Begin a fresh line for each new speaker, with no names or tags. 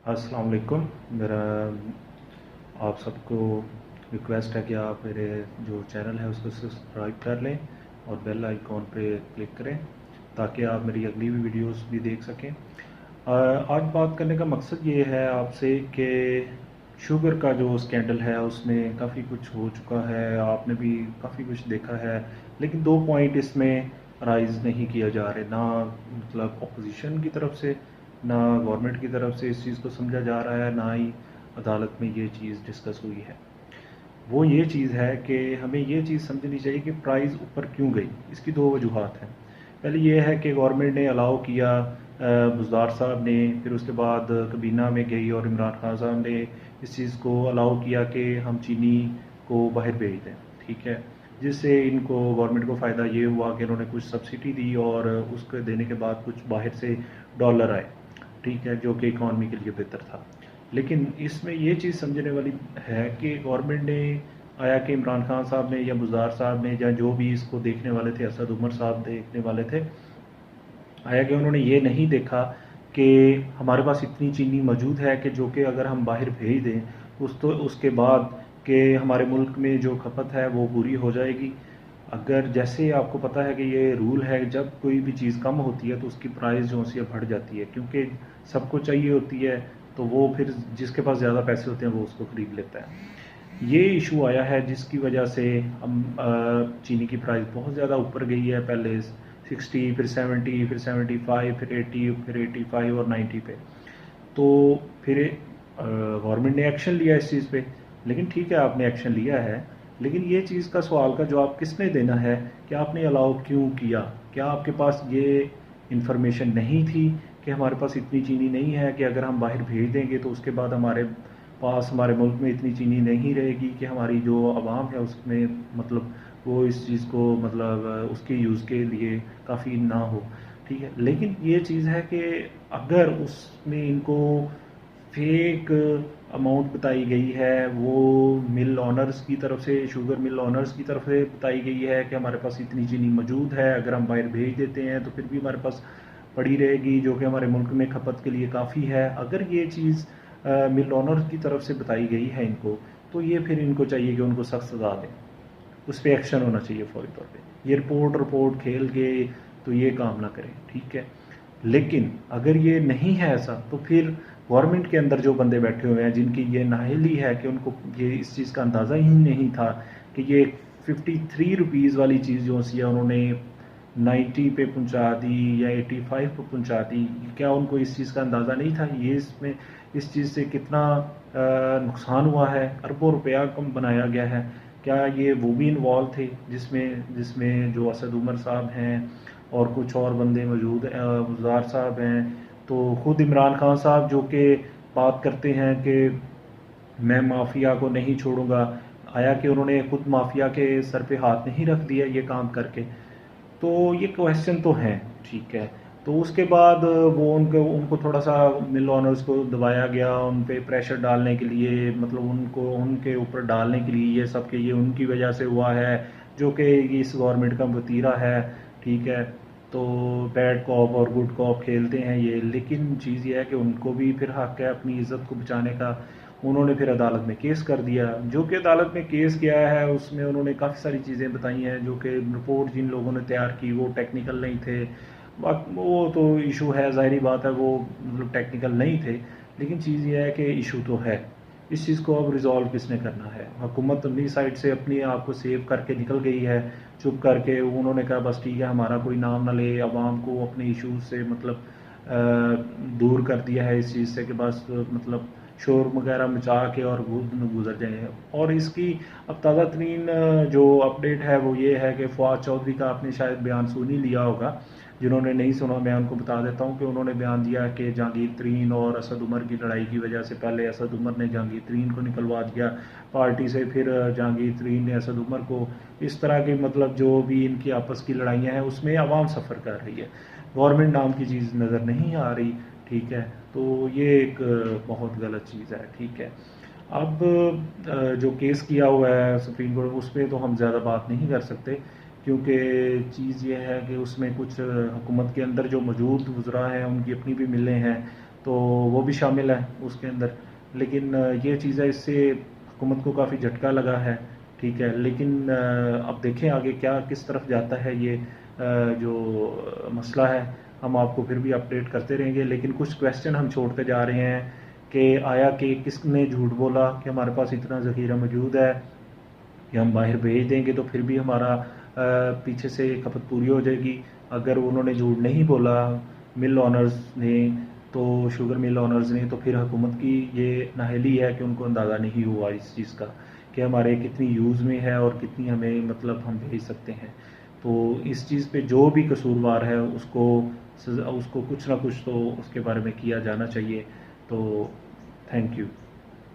अस्सलाम वालेकुम। मेरा आप सबको रिक्वेस्ट है कि आप मेरे जो चैनल है उसको सब्सक्राइब कर लें और बेल आइकॉन पे क्लिक करें ताकि आप मेरी अगली भी वीडियोस भी देख सकें। आज बात करने का मकसद ये है आपसे कि शुगर का जो स्कैंडल है उसमें काफ़ी कुछ हो चुका है, आपने भी काफ़ी कुछ देखा है, लेकिन दो पॉइंट इसमें राइज नहीं किया जा रहे, ना मतलब अपोजिशन की तरफ से ना गवर्नमेंट की तरफ से इस चीज़ को समझा जा रहा है, ना ही अदालत में ये चीज़ डिस्कस हुई है। वो ये चीज़ है कि हमें ये चीज़ समझनी चाहिए कि प्राइस ऊपर क्यों गई। इसकी दो वजूहात हैं। पहले ये है कि गवर्नमेंट ने अलाउ किया, बुज़दार साहब ने, फिर उसके बाद कबीना में गई और इमरान खान साहब ने इस चीज़ को अलाउ किया कि हम चीनी को बाहर भेज दें, ठीक है। जिससे इनको गवर्नमेंट को फ़ायदा ये हुआ कि इन्होंने कुछ सब्सिडी दी और उसके देने के बाद कुछ बाहर से डॉलर आए, ठीक है, जो कि इकॉनमी के लिए बेहतर था। लेकिन इसमें ये चीज़ समझने वाली है कि गवर्नमेंट ने आया कि इमरान खान साहब ने या बुज़दार साहब ने या जो भी इसको देखने वाले थे, असद उमर साहब देखने वाले थे, आया कि उन्होंने ये नहीं देखा कि हमारे पास इतनी चीनी मौजूद है कि जो कि अगर हम बाहर भेज दें उसके बाद कि हमारे मुल्क में जो खपत है वो पूरी हो जाएगी। अगर जैसे आपको पता है कि ये रूल है, जब कोई भी चीज़ कम होती है तो उसकी प्राइस जो है बढ़ जाती है, क्योंकि सबको चाहिए होती है, तो वो फिर जिसके पास ज़्यादा पैसे होते हैं वो उसको ख़रीद लेता है। ये इशू आया है जिसकी वजह से हम चीनी की प्राइस बहुत ज़्यादा ऊपर गई है, पहले 60, फिर 70, फिर 75, फिर 80, फिर 85 और 90 पे। तो फिर गवर्नमेंट ने एक्शन लिया इस चीज़ पे। लेकिन ठीक है, आपने एक्शन लिया है, लेकिन ये चीज़ का सवाल का जवाब किसने देना है कि आपने अलाउ क्यों किया? क्या आपके पास ये इन्फॉर्मेशन नहीं थी कि हमारे पास इतनी चीनी नहीं है कि अगर हम बाहर भेज देंगे तो उसके बाद हमारे पास हमारे मुल्क में इतनी चीनी नहीं रहेगी कि हमारी जो आवाम है उसमें मतलब वो इस चीज़ को मतलब उसके यूज़ के लिए काफ़ी ना हो, ठीक है। लेकिन ये चीज़ है कि अगर उसमें इनको फेक अमाउंट बताई गई है, वो मिल ऑनर्स की तरफ से, शुगर मिल ऑनर्स की तरफ से बताई गई है कि हमारे पास इतनी चीनी मौजूद है, अगर हम बाहर भेज देते हैं तो फिर भी हमारे पास पड़ी रहेगी जो कि हमारे मुल्क में खपत के लिए काफ़ी है। अगर ये चीज़ मिल ऑनर्स की तरफ से बताई गई है इनको, तो ये फिर इनको चाहिए कि उनको सख्त सज़ा दें, उस पर एक्शन होना चाहिए फौरी तौर पे। ये रिपोर्ट खेल के तो ये काम ना करें, ठीक है। लेकिन अगर ये नहीं है ऐसा, तो फिर गवर्नमेंट के अंदर जो बंदे बैठे हुए हैं जिनकी ये नाअहली है कि उनको ये इस चीज़ का अंदाज़ा ही नहीं था कि ये 53 रुपीज़ वाली चीज़ जो सी है उन्होंने 90 पे पहुंचा दी या 85 पे पहुंचा दी, क्या उनको इस चीज़ का अंदाज़ा नहीं था? ये इसमें इस चीज़ से कितना नुकसान हुआ है, अरबों रुपया कम बनाया गया है। क्या ये वो भी इन्वॉल्व थे जिसमें जिसमें जो असद उमर साहब हैं और कुछ और बंदे मौजूद हैं, गुज़ार साहब हैं, तो ख़ुद इमरान खान साहब जो कि बात करते हैं कि मैं माफिया को नहीं छोड़ूंगा, आया कि उन्होंने खुद माफिया के सर पे हाथ नहीं रख दिया ये काम करके। तो ये क्वेश्चन तो हैं, ठीक है। तो उसके बाद वो उनको उनको थोड़ा सा मिल ऑनर्स को दबाया गया, उन पे प्रेशर डालने के लिए, मतलब उनको उनके ऊपर डालने के लिए ये सब कि ये उनकी वजह से हुआ है, जो कि इस गवर्नमेंट का वतीरा है, ठीक है। तो बैड कॉप और गुड कॉप खेलते हैं ये, लेकिन चीज़ ये है कि उनको भी फिर हक़ है अपनी इज़्ज़त को बचाने का। उन्होंने फिर अदालत में केस कर दिया, जो कि अदालत में केस किया है उसमें उन्होंने काफ़ी सारी चीज़ें बताई हैं जो कि रिपोर्ट जिन लोगों ने तैयार की वो टेक्निकल नहीं थे। वो तो इशू है, ज़ाहिरी बात है, वो मतलब टेक्निकल नहीं थे, लेकिन चीज़ ये है कि इशू तो है। इस चीज़ को अब रिज़ॉल्व किसने करना है? हुकूमत अपनी साइड से अपने आप को सेव करके निकल गई है, चुप करके उन्होंने कहा बस ठीक है, हमारा कोई नाम ना ले, आवाम को अपने इशूज़ से मतलब दूर कर दिया है इस चीज़ से कि बस मतलब शोर वगैरह मचा के और गुजर जाए। और इसकी अब ताज़ा तरीन जो अपडेट है वो ये है कि फवाद चौधरी का आपने शायद बयान सुन ही लिया होगा, जिन्होंने नहीं सुना मैं उनको बता देता हूँ कि उन्होंने बयान दिया कि जहांगीर तरीन और असद उमर की लड़ाई की वजह से पहले असद उमर ने जहांगीर तरीन को निकलवा दिया पार्टी से, फिर जहांगीर तरीन ने असद उमर को, इस तरह की मतलब जो भी इनकी आपस की लड़ाइयाँ हैं उसमें आवाम सफ़र कर रही है, गवर्नमेंट नाम की चीज़ नज़र नहीं आ रही, ठीक है। तो ये एक बहुत गलत चीज़ है, ठीक है। अब जो केस किया हुआ है सुप्रीम कोर्ट, उस पर तो हम ज़्यादा बात नहीं कर सकते, क्योंकि चीज़ ये है कि उसमें कुछ हुकूमत के अंदर जो मौजूद वज़रा हैं उनकी अपनी भी मिलें हैं, تو وہ بھی شامل ہے اس کے اندر. لیکن یہ چیز ہے، اس سے حکومت کو کافی جھٹکا لگا ہے. ٹھیک ہے، لیکن اب دیکھیں آگے کیا کس طرف جاتا ہے یہ جو مسئلہ ہے. ہم آپ کو پھر بھی اپڈیٹ کرتے رہیں گے، لیکن کچھ کویسچن ہم چھوڑتے جا رہے ہیں کہ آیا کہ کس نے جھوٹ بولا کہ ہمارے پاس اتنا ذخیرہ موجود ہے کہ ہم باہر بھیج دیں گے تو پھر بھی ہمارا پیچھے سے کھپت پوری ہو جائے گی. اگر انہوں نے جھوٹ نہیں بولا مل آنرز نے، تو شوگر مل آنرز نے، تو پھر حکومت کی یہ نااہلی ہے کہ ان کو اندازہ نہیں ہوا اس چیز کا کہ ہمارے کتنی یوز میں ہے اور کتنی ہمیں مطلب ہم بھیج سکتے ہیں. تو اس چیز پہ جو بھی قصوروار ہے اس کو کچھ نہ کچھ تو اس کے بارے میں کیا جانا چاہیے. تو تھینک یو.